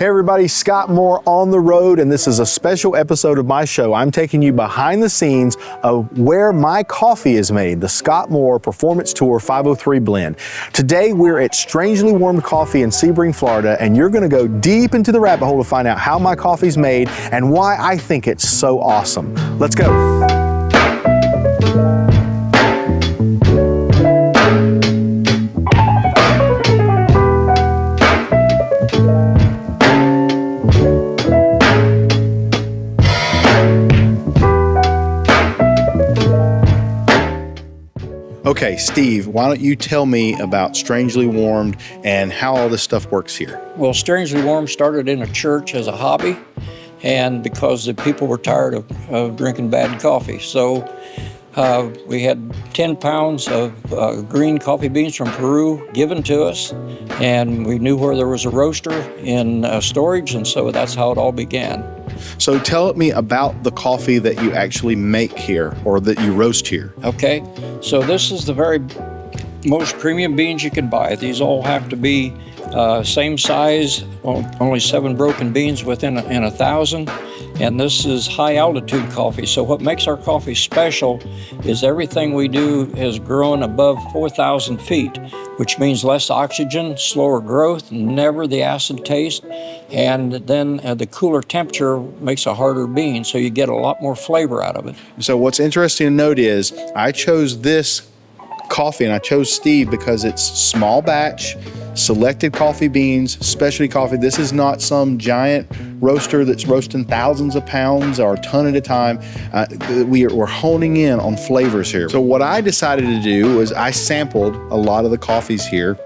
Hey everybody, Scott Moore on the road, and this is a special episode of my show. I'm taking you behind the scenes of where my coffee is made, the Scott Moore Performance Tour 503 blend. Today we're at Strangely Warmed Coffee in Sebring, Florida, and you're gonna go deep into the rabbit hole to find out how my coffee's made and why I think it's so awesome. Let's go. Okay, Steve, why don't you tell me about Strangely Warmed and how all this stuff works here? Well, Strangely Warmed started in a church as a hobby, and because the people were tired of drinking bad coffee. So we had 10 pounds of green coffee beans from Peru given to us, and we knew where there was a roaster in storage, and so that's how it all began. So tell me about the coffee that you actually make here or that you roast here. Okay, so this is the very most premium beans you can buy. These all have to be same size, only 7 broken beans within a 1,000. And this is high altitude coffee. So what makes our coffee special is everything we do is grown above 4,000 feet, which means less oxygen, slower growth, never the acid taste. And then the cooler temperature makes a harder bean, so you get a lot more flavor out of it. So what's interesting to note is I chose this coffee and I chose Steve because it's small batch, selected coffee beans, specialty coffee. This is not some giant roaster that's roasting thousands of pounds or a ton at a time. We're honing in on flavors here. So what I decided to do was I sampled a lot of the coffees here,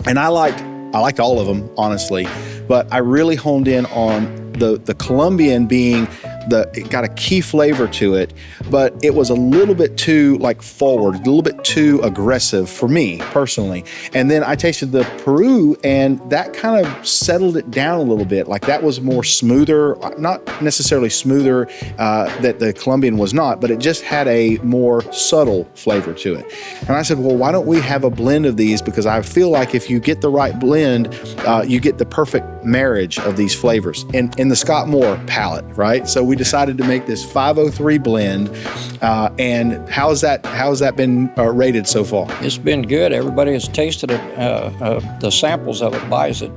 and I liked all of them, honestly, but I really honed in on the Colombian being it got a key flavor to it, but it was a little bit too forward, a little bit too aggressive for me personally. And then I tasted the Peru, and that kind of settled it down a little bit. Like that was more smoother, not necessarily smoother that the Colombian was not, but it just had a more subtle flavor to it. And I said, well, why don't we have a blend of these? Because I feel like if you get the right blend, you get the perfect marriage of these flavors in the Scott Moore palette, right? So we decided to make this 503 blend, and how's that been rated so far? It's been good. Everybody has tasted it. The samples of it buys it.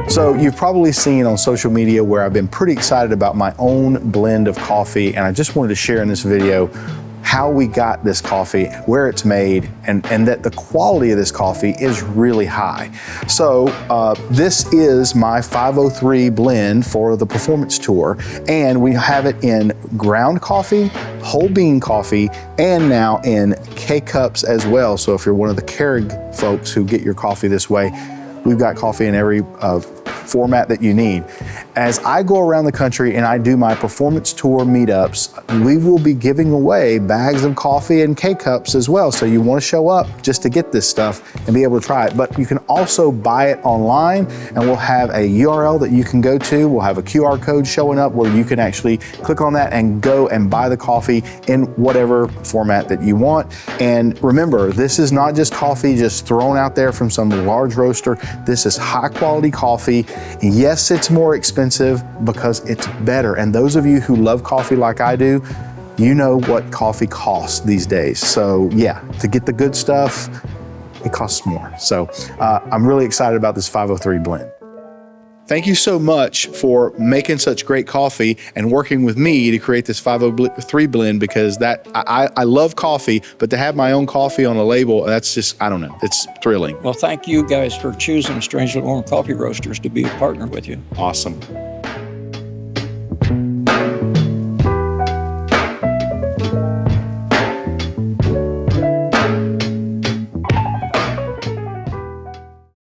So you've probably seen on social media where I've been pretty excited about my own blend of coffee, and I just wanted to share in this video how we got this coffee, where it's made, and that the quality of this coffee is really high. So this is my 503 blend for the Performance Tour, and we have it in ground coffee, whole bean coffee, and now in K-cups as well. So if you're one of the Keurig folks who get your coffee this way, we've got coffee in every format that you need. As I go around the country and I do my Performance Tour meetups, we will be giving away bags of coffee and K-cups as well. So you want to show up just to get this stuff and be able to try it. But you can also buy it online, and we'll have a URL that you can go to. We'll have a QR code showing up where you can actually click on that and go and buy the coffee in whatever format that you want. And remember, this is not just coffee just thrown out there from some large roaster. This is high quality coffee. Yes, it's more expensive because it's better. And those of you who love coffee like I do, you know what coffee costs these days. So yeah, to get the good stuff, it costs more. So I'm really excited about this 503 blend. Thank you so much for making such great coffee and working with me to create this 503 blend, because I love coffee, but to have my own coffee on a label, that's just, I don't know, it's thrilling. Well, thank you guys for choosing Strangely Warmed Coffee Roasters to be a partner with you. Awesome.